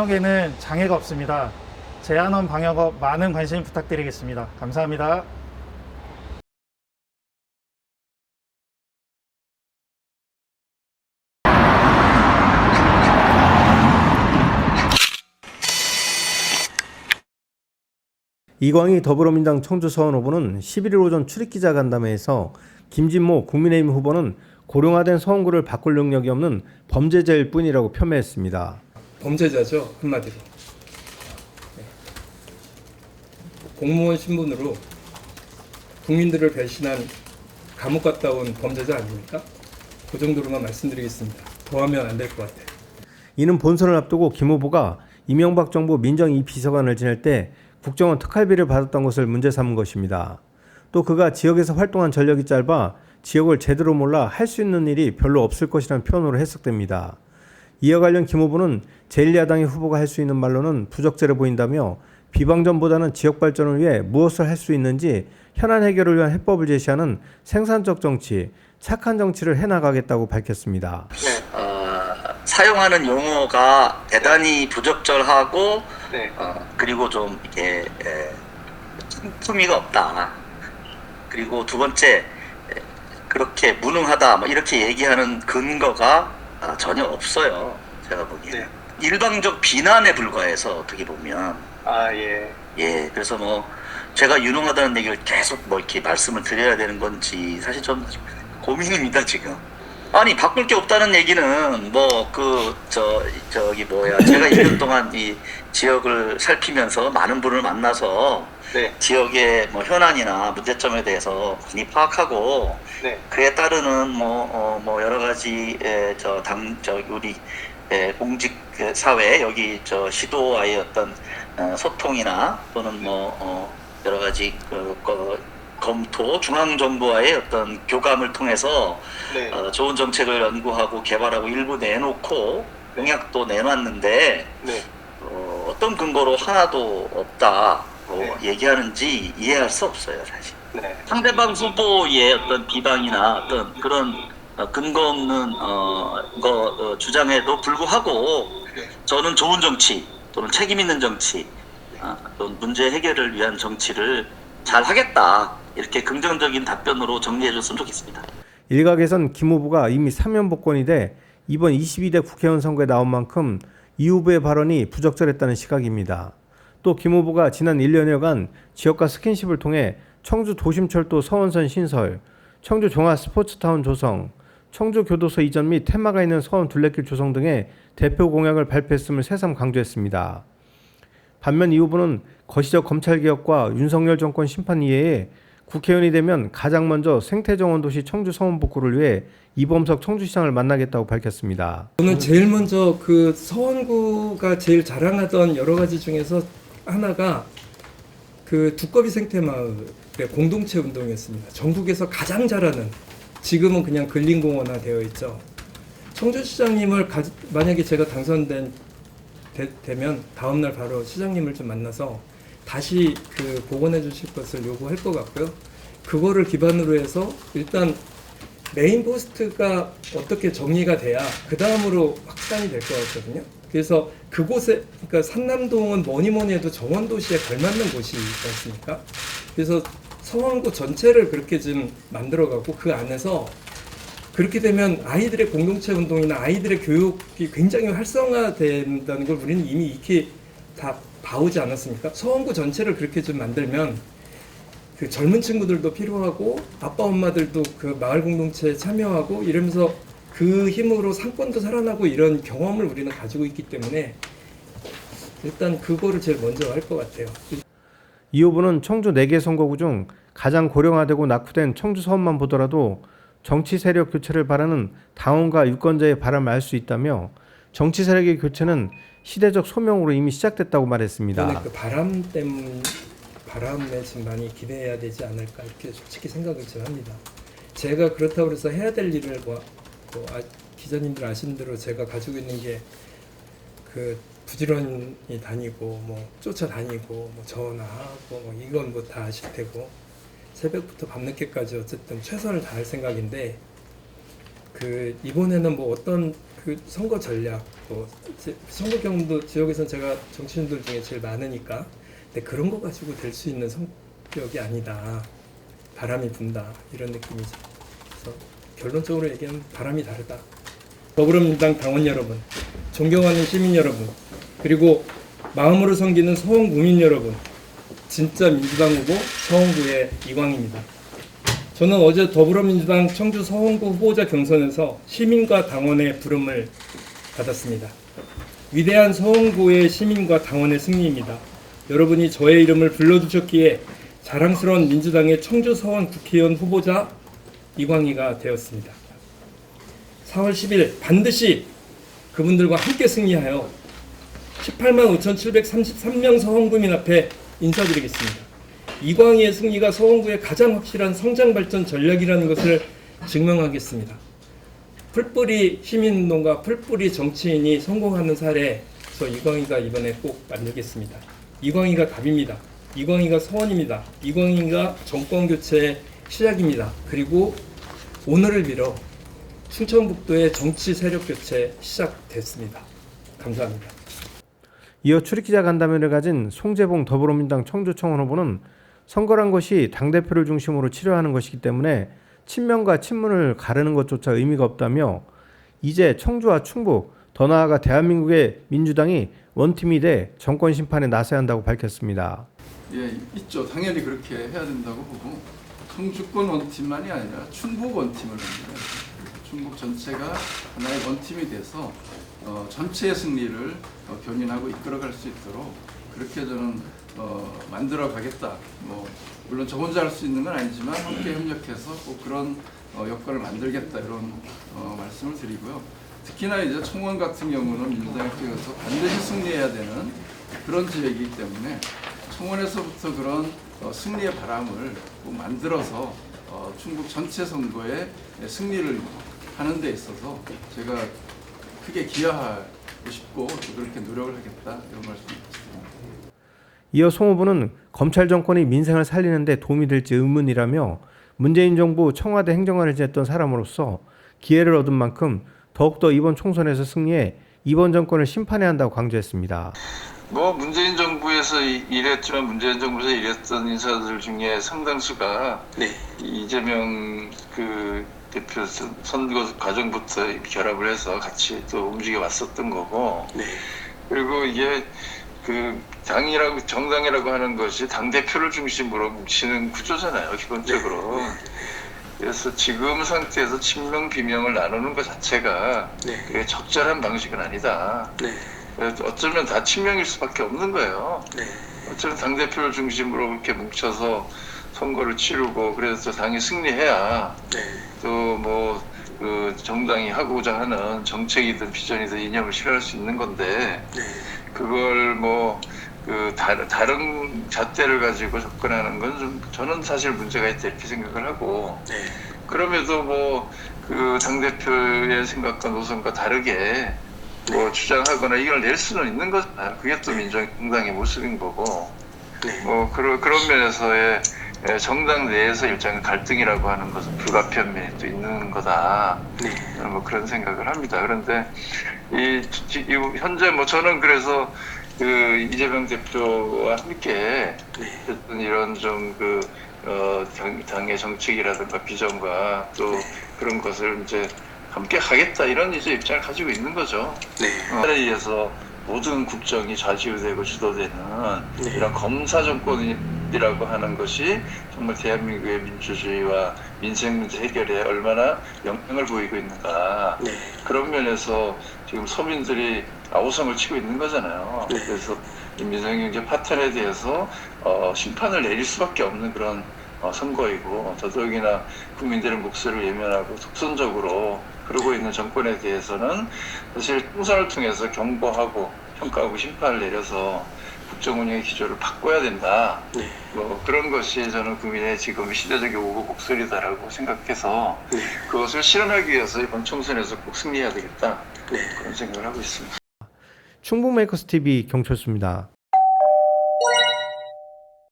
방역에는 장애가 없습니다. 제한원 방역업 많은 관심 부탁드리겠습니다. 감사합니다. 이광희 더불어민주당 청주 서원 후보는 11일 오전 출입기자간담회에서 김진모 국민의힘 후보는 고령화된 서원구를 바꿀 능력이 없는 범죄자일 뿐이라고 폄훼했습니다. 범죄자죠, 한마디로. 네. 공무원 신분으로 국민들을 배신한 감옥 갔다 온 범죄자 아닙니까? 그 정도로만 말씀드리겠습니다. 더 하면 안 될 것 같아요. 이는 본선을 앞두고 김 후보가 이명박 정부 민정이 비서관을 지낼 때 국정원 특활비를 받았던 것을 문제 삼은 것입니다. 또 그가 지역에서 활동한 전력이 짧아 지역을 제대로 몰라 할 수 있는 일이 별로 없을 것이라는 표현으로 해석됩니다. 이와 관련 김 후보는 제1야당의 후보가 할 수 있는 말로는 부적절해 보인다며 비방전보다는 지역 발전을 위해 무엇을 할 수 있는지 현안 해결을 위한 해법을 제시하는 생산적 정치, 착한 정치를 해나가겠다고 밝혔습니다. 사용하는 용어가 대단히 부적절하고 네. 그리고 좀 이렇게 품위가 없다. 그리고 두 번째 그렇게 무능하다 뭐 이렇게 얘기하는 근거가 전혀 없어요. 제가 보기에 네. 일방적 비난에 불과해서 어떻게 보면 예. 그래서 뭐 제가 유능하다는 얘기를 계속 뭐 이렇게 말씀을 드려야 되는 건지 사실 좀 고민입니다 지금. 아니 바꿀 게 없다는 얘기는 뭐 제가 1년 동안 이 지역을 살피면서 많은 분을 만나서 네. 지역의 뭐 현안이나 문제점에 대해서 많이 파악하고 네. 그에 따르는 뭐 여러 가지 우리 공직 사회 여기 시도와의 어떤 소통이나 또는 여러 가지 검토, 중앙정부와의 어떤 교감을 통해서 네. 좋은 정책을 연구하고 개발하고 일부 내놓고 공약도 내놨는데 네. 어떤 근거로 하나도 없다고 네. 얘기하는지 이해할 수 없어요, 사실. 네. 상대방 후보의 어떤 비방이나 어떤 그런 근거 없는 주장에도 불구하고 저는 좋은 정치 또는 책임 있는 정치 또는 문제 해결을 위한 정치를 잘 하겠다. 이렇게 긍정적인 답변으로 정리해 줬으면 좋겠습니다. 일각에선 김 후보가 이미 사면 복권이 돼 이번 22대 국회의원 선거에 나온 만큼 이 후보의 발언이 부적절했다는 시각입니다. 또 김 후보가 지난 1년여간 지역과 스킨십을 통해 청주 도심철도 서원선 신설, 청주 종합스포츠타운 조성, 청주 교도소 이전 및 테마가 있는 서원 둘레길 조성 등의 대표 공약을 발표했음을 새삼 강조했습니다. 반면 이 후보는 거시적 검찰개혁과 윤석열 정권 심판 이외에 국회의원이 되면 가장 먼저 생태정원 도시 청주 서원복구를 위해 이범석 청주시장을 만나겠다고 밝혔습니다. 저는 제일 먼저 그 서원구가 제일 자랑하던 여러 가지 중에서 하나가 그 두꺼비 생태마을의 공동체 운동이었습니다. 전국에서 가장 잘하는, 지금은 그냥 근린공원화 되어 있죠. 청주시장님을 만약에 제가 당선되면 다음날 바로 시장님을 좀 만나서 다시 그 복원해 주실 것을 요구할 것 같고요. 그거를 기반으로 해서 일단 메인 포스트가 어떻게 정리가 돼야 그 다음으로 확산이 될 것 같거든요. 그래서 그곳에, 그러니까 산남동은 뭐니 해도 정원도시에 걸맞는 곳이 있지 않습니까? 그래서 서원구 전체를 그렇게 좀 만들어가고 그 안에서 그렇게 되면 아이들의 공동체 운동이나 아이들의 교육이 굉장히 활성화된다는 걸 우리는 이미 익히 다 봐오지 않았습니까? 서원구 전체를 그렇게 좀 만들면 그 젊은 친구들도 필요하고 아빠 엄마들도 그 마을 공동체에 참여하고 이러면서 그 힘으로 상권도 살아나고 이런 경험을 우리는 가지고 있기 때문에 일단 그거를 제일 먼저 할 것 같아요. 이 후보는 청주 4개 선거구 중 가장 고령화되고 낙후된 청주 서원만 보더라도 정치 세력 교체를 바라는 당원과 유권자의 바람을 알 수 있다며 정치 세력의 교체는 시대적 소명으로 이미 시작됐다고 말했습니다. 그 바람에 좀 많이 기대해야 되지 않을까 이렇게 솔직히 생각을 좀 합니다. 제가 그렇다고 해서 해야 될 일을 기자님들 아시는 대로 제가 가지고 있는 게 그 부지런히 다니고 뭐 쫓아다니고 뭐 전화하고 뭐 이건 뭐 다 아실 테고 새벽부터 밤늦게까지 어쨌든 최선을 다할 생각인데 그 이번에는 뭐 어떤 그 선거 전략, 뭐 선거 경험도 지역에선 제가 정치인들 중에 제일 많으니까, 근데 그런 거 가지고 될 수 있는 성격이 아니다. 바람이 분다 이런 느낌이죠. 그래서 결론적으로 얘기하면 바람이 다르다. 더불어민주당 당원 여러분, 존경하는 시민 여러분, 그리고 마음으로 섬기는 서원 구민 여러분, 진짜 민주당 후보 서원구의 이광입니다. 저는 어제 더불어민주당 청주 서원구 후보자 경선에서 시민과 당원의 부름을 받았습니다. 위대한 서원구의 시민과 당원의 승리입니다. 여러분이 저의 이름을 불러주셨기에 자랑스러운 민주당의 청주 서원 국회의원 후보자 이광희가 되었습니다. 4월 10일 반드시 그분들과 함께 승리하여 18만 5,733명 서원구민 앞에 인사드리겠습니다. 이광희의 승리가 서원구의 가장 확실한 성장 발전 전략이라는 것을 증명하겠습니다. 풀뿌리 시민운동가, 풀뿌리 정치인이 성공하는 사례, 저 이광희가 이번에 꼭 만들겠습니다. 이광희가 답입니다. 이광희가 서원입니다. 이광희가 정권교체의 시작입니다. 그리고 오늘을 빌어 충청북도의 정치 세력교체 시작됐습니다. 감사합니다. 이어 출입기자 간담회를 가진 송재봉 더불어민주당 청주청원 후보는 선거란 것이 당대표를 중심으로 치러하는 것이기 때문에 친명과 친문을 가르는 것조차 의미가 없다며 이제 청주와 충북, 더 나아가 대한민국의 민주당이 원팀이 돼 정권 심판에 나서야 한다고 밝혔습니다. 예, 있죠. 당연히 그렇게 해야 된다고 보고 청주권 원팀만이 아니라 충북 원팀을 합니다. 충북 전체가 하나의 원팀이 돼서 전체의 승리를 견인하고 이끌어갈 수 있도록 그렇게 저는 만들어 가겠다. 뭐 물론 저 혼자 할 수 있는 건 아니지만 함께 협력해서 꼭 그런 여건을 만들겠다 이런 말씀을 드리고요. 특히나 이제 청원 같은 경우는 민주당에 뛰어서 반드시 승리해야 되는 그런 지역이기 때문에 청원에서부터 그런 승리의 바람을 꼭 만들어서 충북 전체 선거에 승리를 하는 데 있어서 제가 크게 기여하고 싶고 또 그렇게 노력을 하겠다 이런 말씀드립니다. 이어 송 후보는 검찰 정권이 민생을 살리는 데 도움이 될지 의문이라며 문재인 정부 청와대 행정관을 지냈던 사람으로서 기회를 얻은 만큼 더욱더 이번 총선에서 승리해 이번 정권을 심판해야 한다고 강조했습니다. 뭐 문재인 정부에서 일했지만 문재인 정부에서 일했던 인사들 중에 상당수가 이재명 그 대표 선거 과정부터 결합을 해서 같이 또 움직여 왔었던 거고, 그리고 이게 그 당이라고 정당이라고 하는 것이 당 대표를 중심으로 뭉치는 구조잖아요, 기본적으로. 그래서 지금 상태에서 친명 비명을 나누는 것 자체가 그게 적절한 방식은 아니다. 어쩌면 다 친명일 수밖에 없는 거예요. 어쩌면 당 대표를 중심으로 이렇게 뭉쳐서 선거를 치르고 그래서 당이 승리해야 또 뭐 그 정당이 하고자 하는 정책이든 비전이든 이념을 실현할 수 있는 건데 그걸 뭐 그 다른 잣대를 가지고 접근하는 건 좀 저는 사실 문제가 있다 이렇게 생각을 하고, 그럼에도 뭐 그 당대표의 생각과 노선과 다르게 뭐 주장하거나 이걸 낼 수는 있는 거잖아요. 그게 또 민정당의 모습인 거고, 뭐 그런 면에서의 정당 내에서 일종의 갈등이라고 하는 것은 불가피한 또 있는 거다. 뭐 그런 생각을 합니다. 그런데 이 현재 뭐 저는 그래서 그 이재명 대표와 함께 어떤 이런 좀 그 당의 정책이라든가 비전과 또 그런 것을 이제 함께 하겠다 이런 이제 입장을 가지고 있는 거죠. 나라에 의해서 모든 국정이 좌지우되고 주도되는 이런 검사 정권이라고 하는 것이 정말 대한민국의 민주주의와 민생 문제 해결에 얼마나 영향을 보이고 있는가. 그런 면에서 지금 서민들이 아우성을 치고 있는 거잖아요. 그래서 민생경제 파탄에 대해서 심판을 내릴 수밖에 없는 그런 선거이고, 더더욱이나 국민들의 목소리를 외면하고 독선적으로 그러고 있는 정권에 대해서는 사실 총선을 통해서 경고하고 평가하고 심판을 내려서 국정 운영의 기조를 바꿔야 된다. 뭐 그런 것이 저는 국민의 지금 시대적인 오고 목소리다라고 생각해서 그것을 실현하기 위해서 이번 총선에서 꼭 승리해야 되겠다. 그런 생각을 하고 있습니다. 충북 메이커스 TV 경철수입니다.